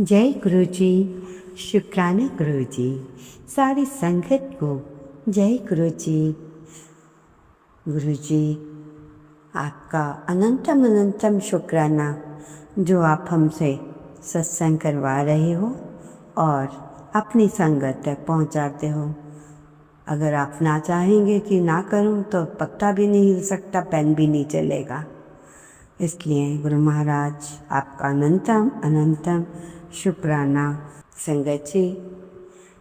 जय गुरु जी, शुक्राना गुरु जी, सारी संगत को जय गुरु जी। गुरु जी, आपका अनंतम अनंतम शुक्राना जो आप हमसे सत्संग करवा रहे हो और अपनी संगत तक पहुंचाते हो। अगर आप ना चाहेंगे कि ना करूं तो पत्ता भी नहीं हिल सकता, पेन भी नहीं चलेगा। इसलिए गुरु महाराज आपका अनंतम अनंतम शुक्राना। संगत जी,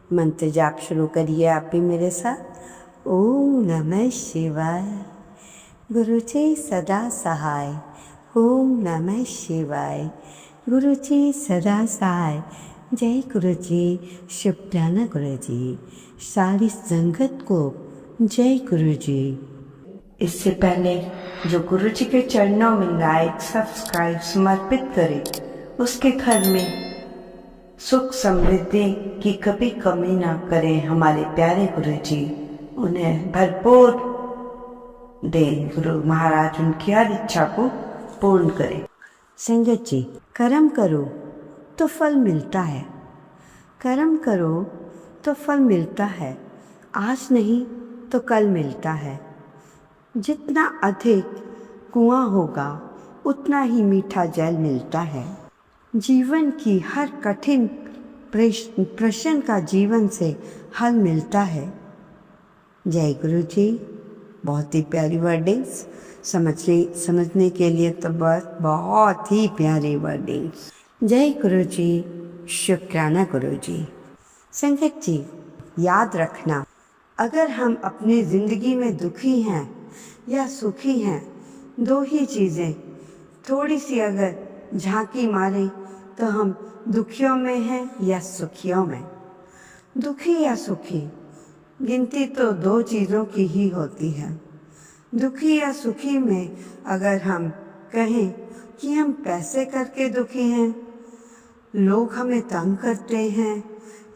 मंत्र जाप शुरू करिए आप भी मेरे साथ। ओम नमः शिवाय। गुरु जी सदा सहाय। ओम नमः शिवाय। गुरु जी सदा सहाय। जय गुरु जी, शुक्राना गुरु जी, सारी संगत को जय गुरु जी। इससे पहले जो गुरु जी के चरणों में लाइक सब्सक्राइब समर्पित करे, उसके घर में सुख समृद्धि की कभी कमी ना करें हमारे प्यारे गुरु जी। उन्हें भरपूर दे गुरु महाराज, उनकी हर इच्छा को पूर्ण करें। संगत जी, कर्म करो तो फल मिलता है। कर्म करो तो फल मिलता है। आज नहीं तो कल मिलता है। जितना अधिक कुआं होगा उतना ही मीठा जल मिलता है। जीवन की हर कठिन प्रश्न का जीवन से हल मिलता है। जय गुरु जी। बहुत ही प्यारी वर्डिंग्स, समझने के लिए तो बहुत ही प्यारी वर्डिंग्स। जय गुरु जी, शुक्राना गुरु जी। संगत जी, याद रखना, अगर हम अपनी ज़िंदगी में दुखी हैं या सुखी हैं, दो ही चीज़ें थोड़ी सी अगर झांकी मारें तो हम दुखियों में हैं या सुखियों में। दुखी या सुखी, गिनती तो दो चीज़ों की ही होती है। दुखी या सुखी में अगर हम कहें कि हम पैसे करके दुखी हैं, लोग हमें तंग करते हैं,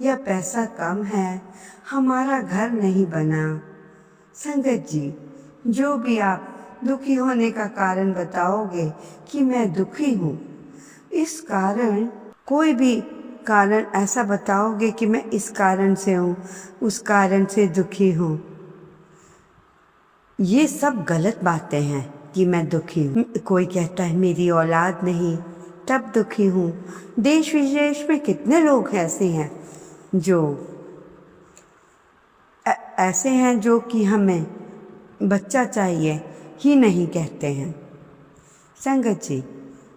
या पैसा कम है, हमारा घर नहीं बना। संगत जी, जो भी आप दुखी होने का कारण बताओगे कि मैं दुखी हूँ, इस कारण कोई भी कारण ऐसा बताओगे कि मैं इस कारण से हूँ, उस कारण से दुखी हूँ, ये सब गलत बातें हैं कि मैं दुखी हूँ। कोई कहता है मेरी औलाद नहीं तब दुखी हूँ। देश विदेश में कितने लोग ऐसे हैं जो कि हमें बच्चा चाहिए ही नहीं कहते हैं। संगत जी,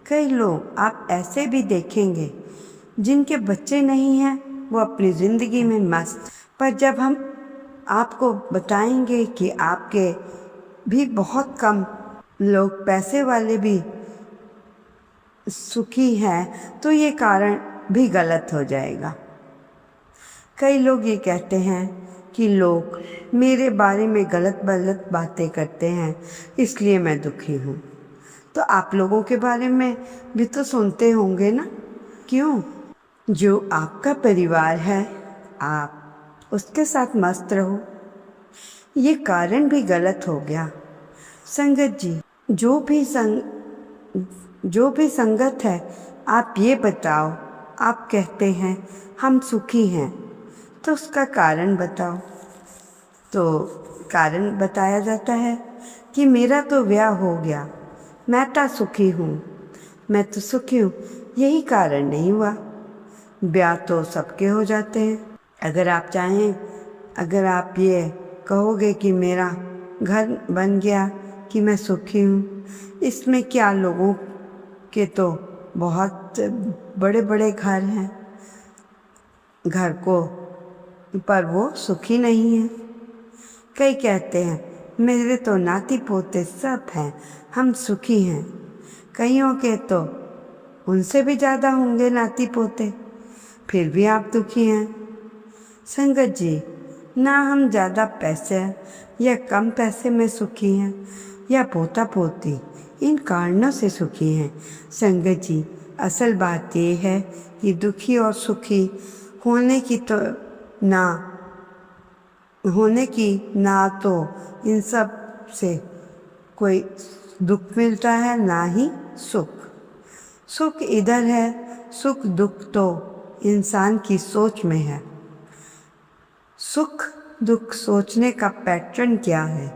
कई लोग आप ऐसे भी देखेंगे जिनके बच्चे नहीं हैं, वो अपनी ज़िंदगी में मस्त, पर जब हम आपको बताएंगे कि आपके भी बहुत कम लोग पैसे वाले भी सुखी हैं, तो ये कारण भी गलत हो जाएगा। कई लोग ये कहते हैं कि लोग मेरे बारे में गलत बातें करते हैं, इसलिए मैं दुखी हूँ। तो आप लोगों के बारे में भी तो सुनते होंगे ना, क्यों? जो आपका परिवार है, आप उसके साथ मस्त रहो, ये कारण भी गलत हो गया। संगत जी, जो भी संगत है, आप ये बताओ, आप कहते हैं हम सुखी हैं, तो उसका कारण बताओ। तो कारण बताया जाता है कि मेरा तो ब्याह हो गया, मैं तो सुखी हूँ, मैं तो सुखी हूँ। यही कारण नहीं हुआ। ब्याह तो सबके हो जाते हैं। अगर आप चाहें, अगर आप ये कहोगे कि मेरा घर बन गया कि मैं सुखी हूँ, इसमें क्या, लोगों के तो बहुत बड़े बड़े घर हैं, घर को, पर वो सुखी नहीं है। कई कहते हैं मेरे तो नाती पोते सब हैं, हम सुखी हैं। कईयों के तो उनसे भी ज़्यादा होंगे नाती पोते, फिर भी आप दुखी हैं। संगत जी, ना हम ज़्यादा पैसे या कम पैसे में सुखी हैं या पोता पोती, इन कारणों से सुखी हैं। संगत जी, असल बात ये है कि दुखी और सुखी होने की ना तो इन सब से कोई दुख मिलता है, ना ही सुख। सुख इधर है सुख दुख तो इंसान की सोच में है। सुख दुख सोचने का पैटर्न क्या है?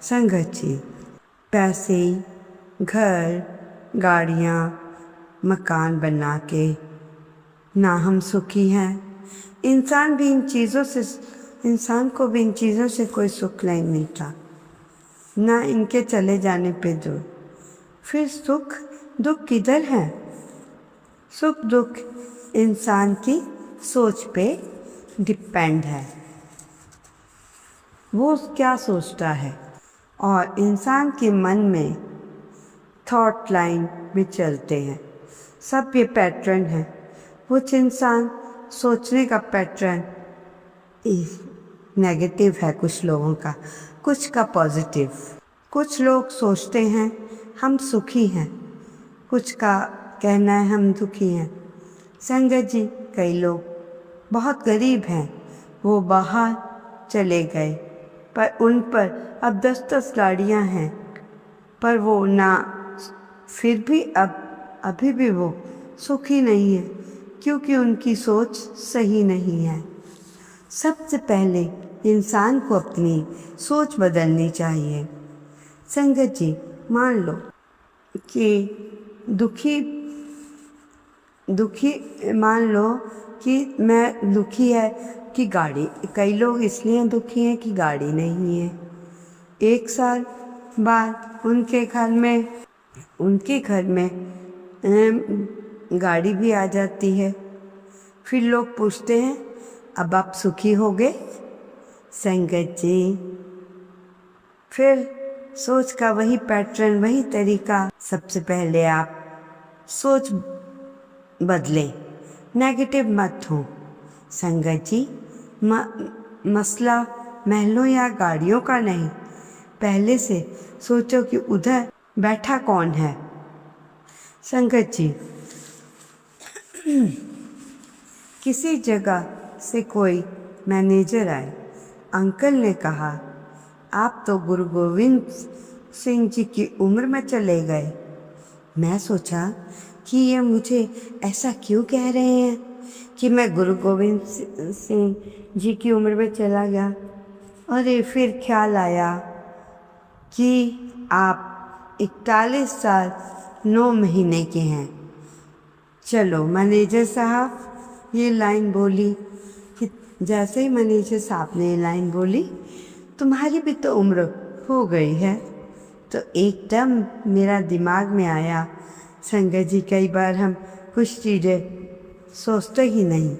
संगत जी, पैसे, घर, गाड़ियाँ, मकान बना के ना हम सुखी हैं। इंसान को भी इन चीज़ों से कोई सुख नहीं मिलता, ना इनके चले जाने पे दूर। फिर सुख दुख किधर है? सुख दुख इंसान की सोच पे डिपेंड है, वो क्या सोचता है। और इंसान के मन में थॉट लाइन में चलते हैं सब ये पैटर्न है। कुछ इंसान सोचने का पैटर्न नेगेटिव है कुछ लोगों का, कुछ का पॉजिटिव। कुछ लोग सोचते हैं हम सुखी हैं, कुछ का कहना है हम दुखी हैं। संगत जी, कई लोग बहुत गरीब हैं, वो बाहर चले गए पर उन पर अब 10-10 गाड़ियाँ हैं, पर वो ना फिर भी अभी भी वो सुखी नहीं है, क्योंकि उनकी सोच सही नहीं है। सबसे पहले इंसान को अपनी सोच बदलनी चाहिए। संगत जी, मान लो कि मान लो कि मैं दुखी है कि गाड़ी, कई लोग इसलिए दुखी हैं कि गाड़ी नहीं है। एक साल बाद उनके घर में गाड़ी भी आ जाती है। फिर लोग पूछते हैं अब आप सुखी हो गए? संगत जी, फिर सोच का वही पैटर्न, वही तरीका। सबसे पहले आप सोच बदलें, नेगेटिव मत हो। संगत जी, मसला महलों या गाड़ियों का नहीं, पहले से सोचो कि उधर बैठा कौन है। संगत जी, किसी जगह से कोई मैनेजर आए, अंकल ने कहा आप तो गुरु गोविंद सिंह जी की उम्र में चले गए। मैं सोचा कि ये मुझे ऐसा क्यों कह रहे हैं कि मैं गुरु गोविंद सिंह जी की उम्र में चला गया। अरे फिर ख्याल आया कि आप 41 साल 9 महीने के हैं। चलो, मैनेजर साहब ये लाइन बोली कि जैसे ही मैनेजर साहब ने ये लाइन बोली, तुम्हारी भी तो उम्र हो गई है, तो एकदम मेरा दिमाग में आया, संगत जी, कई बार हम कुछ चीज़ें सोचते ही नहीं।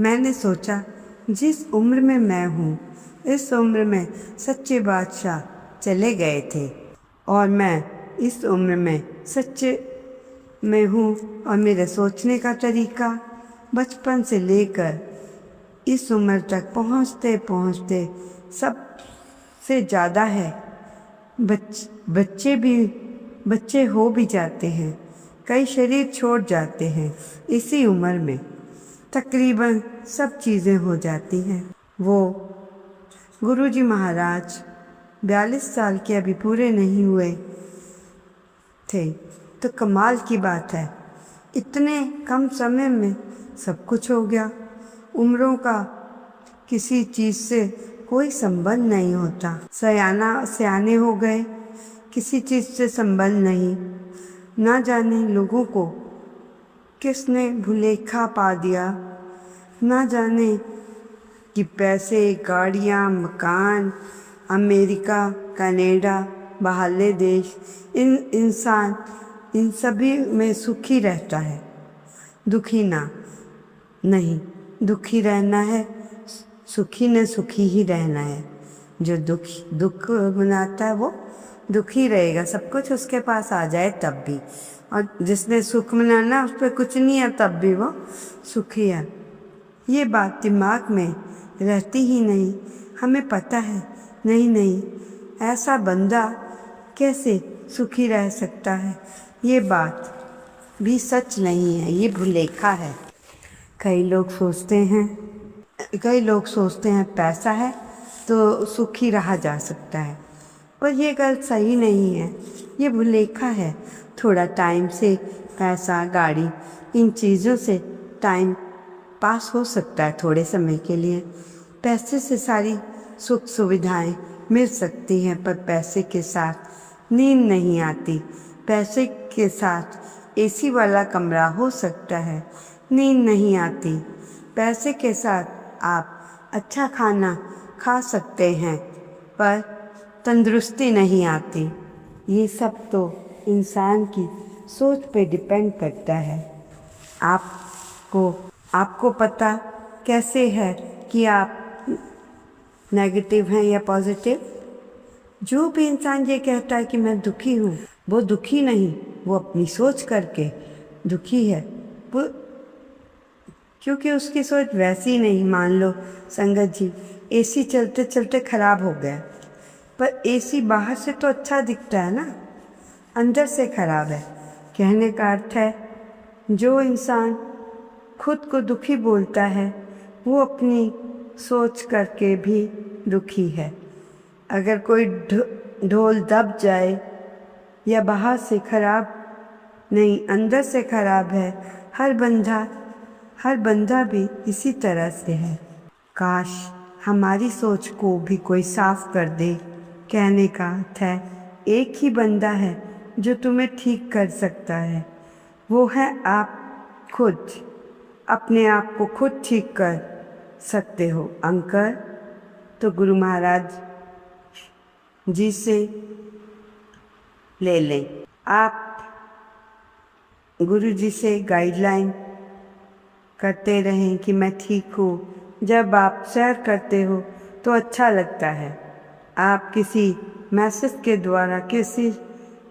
मैंने सोचा जिस उम्र में मैं हूँ, इस उम्र में सच्चे बादशाह चले गए थे और मैं इस उम्र में सच्चे में हूँ, और मेरे सोचने का तरीका बचपन से लेकर इस उम्र तक पहुँचते पहुँचते सबसे ज़्यादा है। बच्चे हो भी जाते हैं, कई शरीर छोड़ जाते हैं, इसी उम्र में तकरीबन सब चीज़ें हो जाती हैं। वो गुरुजी महाराज 42 साल के अभी पूरे नहीं हुए थे, तो कमाल की बात है, इतने कम समय में सब कुछ हो गया। उम्रों का किसी चीज़ से कोई संबंध नहीं होता। सयाने हो गए, किसी चीज़ से संबंध नहीं। ना जाने लोगों को किसने भुलेखा पा दिया, ना जाने कि पैसे, गाड़ियाँ, मकान, अमेरिका, कनाडा, बाहरले देश, इंसान इन सभी में सुखी रहता है, दुखी नहीं। दुखी रहना है, सुखी ने सुखी ही रहना है। जो दुख मनाता है वो दुखी रहेगा, सब कुछ उसके पास आ जाए तब भी। और जिसने सुख मनाना उस पर कुछ नहीं है तब भी वो सुखी है। ये बात दिमाग में रहती ही नहीं। हमें पता है नहीं ऐसा बंदा कैसे सुखी रह सकता है। ये बात भी सच नहीं है, ये भुलेखा है। कई लोग सोचते हैं पैसा है तो सुखी रहा जा सकता है, पर ये गलत सही नहीं है, ये भुलेखा है। थोड़ा टाइम से पैसा, गाड़ी इन चीज़ों से टाइम पास हो सकता है थोड़े समय के लिए। पैसे से सारी सुख सुविधाएं मिल सकती हैं, पर पैसे के साथ नींद नहीं आती। पैसे के साथ एसी वाला कमरा हो सकता है, नींद नहीं आती। पैसे के साथ आप अच्छा खाना खा सकते हैं, पर तंदुरुस्ती नहीं आती। ये सब तो इंसान की सोच पे डिपेंड करता है। आपको पता कैसे है कि आप नेगेटिव हैं या पॉजिटिव? जो भी इंसान ये कहता है कि मैं दुखी हूँ, वो दुखी नहीं, वो अपनी सोच करके दुखी है। वो क्योंकि उसकी सोच वैसी नहीं। मान लो संगत जी, एसी चलते चलते खराब हो गया, पर एसी बाहर से तो अच्छा दिखता है ना, अंदर से खराब है। कहने का अर्थ है, जो इंसान खुद को दुखी बोलता है वो अपनी सोच करके भी दुखी है। अगर कोई ढोल दब जाए या बाहर से खराब नहीं, अंदर से खराब है, हर बंदा भी इसी तरह से है। काश हमारी सोच को भी कोई साफ कर दे। कहने का अर्थ है, एक ही बंदा है जो तुम्हें ठीक कर सकता है, वो है आप खुद। अपने आप को खुद ठीक कर सकते हो। अंकर तो गुरु महाराज जी से ले लें। आप गुरु जी से गाइडलाइन करते रहें कि मैं ठीक हूँ। जब आप शेयर करते हो तो अच्छा लगता है। आप किसी मैसेज के द्वारा किसी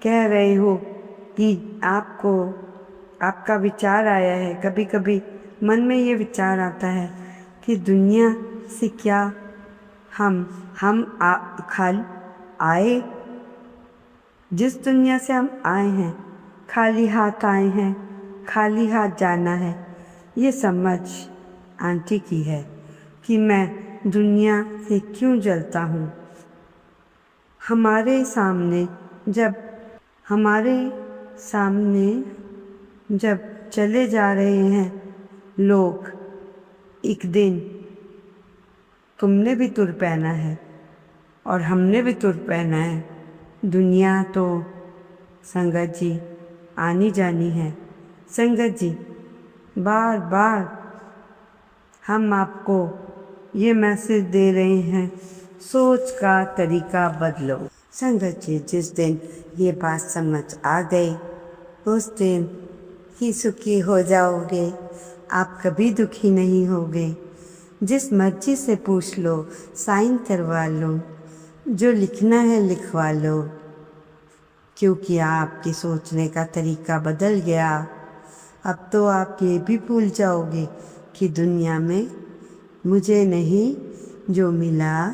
कह रहे हो कि आपको आपका विचार आया है। कभी कभी मन में ये विचार आता है कि दुनिया से क्या हम खाली आए, जिस दुनिया से हम आए हैं खाली हाथ आए हैं, खाली हाथ जाना है। ये समझ आंटी की है कि मैं दुनिया से क्यों जलता हूँ। हमारे सामने जब चले जा रहे हैं लोग, एक दिन तुमने भी तुर पहना है और हमने भी तुर पहना है। दुनिया तो संगत जी आनी जानी है। संगत जी, बार बार हम आपको ये मैसेज दे रहे हैं, सोच का तरीका बदलो। संगत जी, जिस दिन ये बात समझ आ गई उस दिन ही सुखी हो जाओगे। आप कभी दुखी नहीं होगे। जिस मर्जी से पूछ लो, साइन करवा लो, जो लिखना है लिखवा लो, क्योंकि आपकी सोचने का तरीका बदल गया। अब तो आप ये भी भूल जाओगे कि दुनिया में मुझे नहीं, जो मिला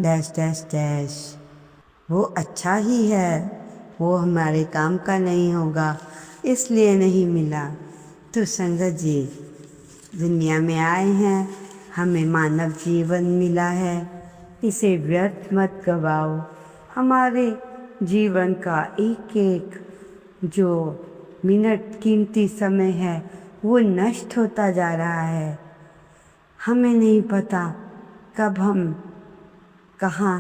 डैश डैश डैश वो अच्छा ही है, वो हमारे काम का नहीं होगा इसलिए नहीं मिला। तो संगत जी, दुनिया में आए हैं, हमें मानव जीवन मिला है, इसे व्यर्थ मत गवाओ। हमारे जीवन का एक एक जो मिनट कीमती समय है वो नष्ट होता जा रहा है। हमें नहीं पता कब हम कहाँ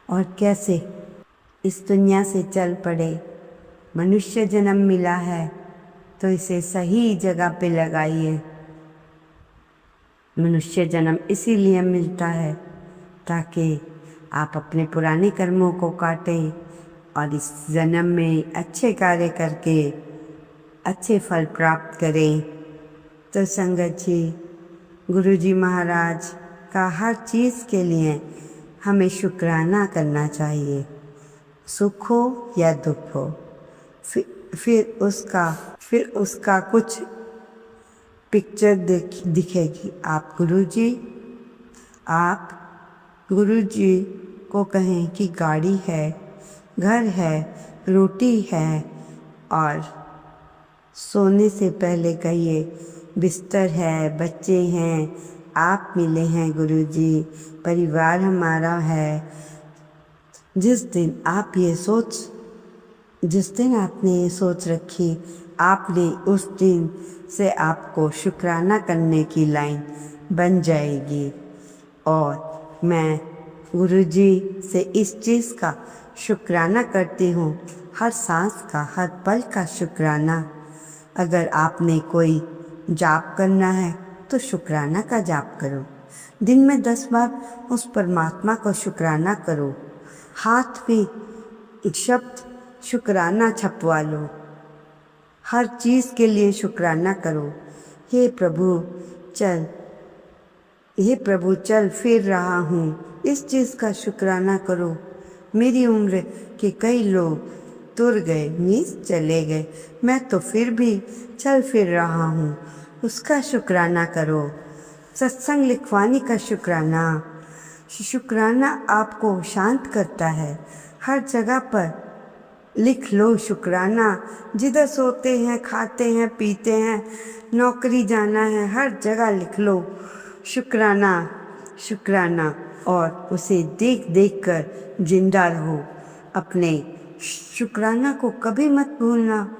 और कैसे इस दुनिया से चल पड़े। मनुष्य जन्म मिला है तो इसे सही जगह पे लगाइए। मनुष्य जन्म इसीलिए मिलता है ताकि आप अपने पुराने कर्मों को काटें और इस जन्म में अच्छे कार्य करके अच्छे फल प्राप्त करें। तो संगत जी, गुरु जी महाराज का हर चीज़ के लिए हमें शुक्राना करना चाहिए, सुख हो या दुख हो। फिर उसका कुछ पिक्चर दिखेगी। आप गुरु जी को कहें कि गाड़ी है, घर है, रोटी है, और सोने से पहले कहिए बिस्तर है, बच्चे हैं, आप मिले हैं गुरु जी, परिवार हमारा है। जिस दिन आपने ये सोच रखी, आपने उस दिन से आपको शुक्राना करने की लाइन बन जाएगी। और मैं गुरुजी से इस चीज़ का शुक्राना करती हूँ, हर सांस का, हर पल का शुक्राना। अगर आपने कोई जाप करना है तो शुक्राना का जाप करो। दिन में 10 बार उस परमात्मा को शुक्राना करो। हाथ में शब्द शुक्राना छपवा लो। हर चीज़ के लिए शुक्राना करो। हे प्रभु चल फिर रहा हूँ, इस चीज़ का शुक्राना करो। मेरी उम्र के कई लोग तुर गए, मीस चले गए, मैं तो फिर भी चल फिर रहा हूँ, उसका शुक्राना करो। सत्संग लिखवाने का शुक्राना आपको शांत करता है। हर जगह पर लिख लो शुक्राना। जिधर सोते हैं, खाते हैं, पीते हैं, नौकरी जाना है, हर जगह लिख लो शुक्राना और उसे देख देख कर जिंदा रहो। अपने शुक्राना को कभी मत भूलना।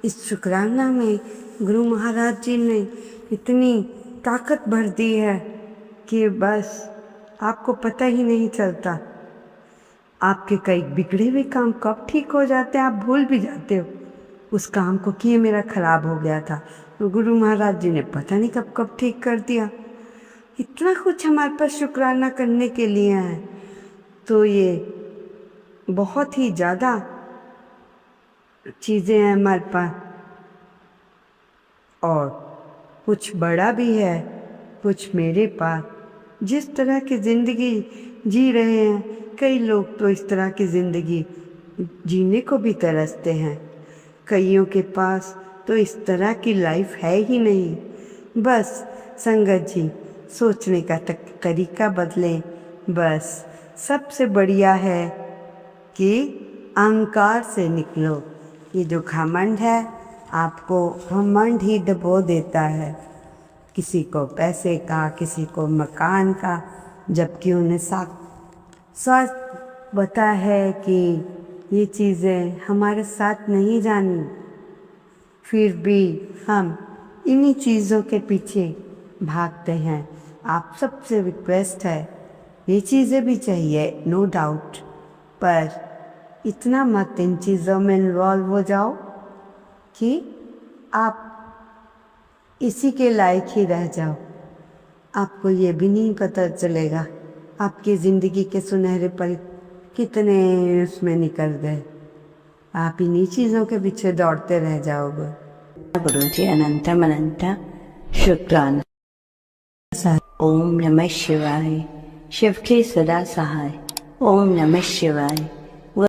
इस शुक्राना में गुरु महाराज जी ने इतनी ताकत भर दी है कि बस आपको पता ही नहीं चलता। आपके कई बिगड़े हुए काम कब ठीक हो जाते हैं, आप भूल भी जाते हो उस काम को कि ये मेरा खराब हो गया था, तो गुरु महाराज जी ने पता नहीं कब कब ठीक कर दिया। इतना कुछ हमारे पास शुक्राना करने के लिए है, तो ये बहुत ही ज़्यादा चीज़ें हैं हमारे पास। और कुछ बड़ा भी है, कुछ मेरे पास। जिस तरह की ज़िंदगी जी रहे हैं, कई लोग तो इस तरह की ज़िंदगी जीने को भी तरसते हैं। कईयों के पास तो इस तरह की लाइफ है ही नहीं। बस संगत जी सोचने का तरीका बदलें। बस सबसे बढ़िया है कि अहंकार से निकलो। ये जो घमंड है, आपको घमंड ही डुबो देता है। किसी को पैसे का, किसी को मकान का, जबकि उन्हें साथ पता है कि ये चीज़ें हमारे साथ नहीं जानी, फिर भी हम इन्हीं चीज़ों के पीछे भागते हैं। आप सबसे रिक्वेस्ट है, ये चीज़ें भी चाहिए नो डाउट, पर इतना मत इन चीज़ों में इन्वॉल्व हो जाओ कि आप इसी के लायक ही रह जाओ। आपको ये भी नहीं पता चलेगा आपकी ज़िंदगी के सुनहरे पल कितने उसमें निकल गए। आप इन्हीं चीज़ों के पीछे दौड़ते रह जाओगे। गुरुजी अनंत शुक्राना। ओम नमः शिवाय। शिव की सदा सहाय। ओम नमः शिवाय।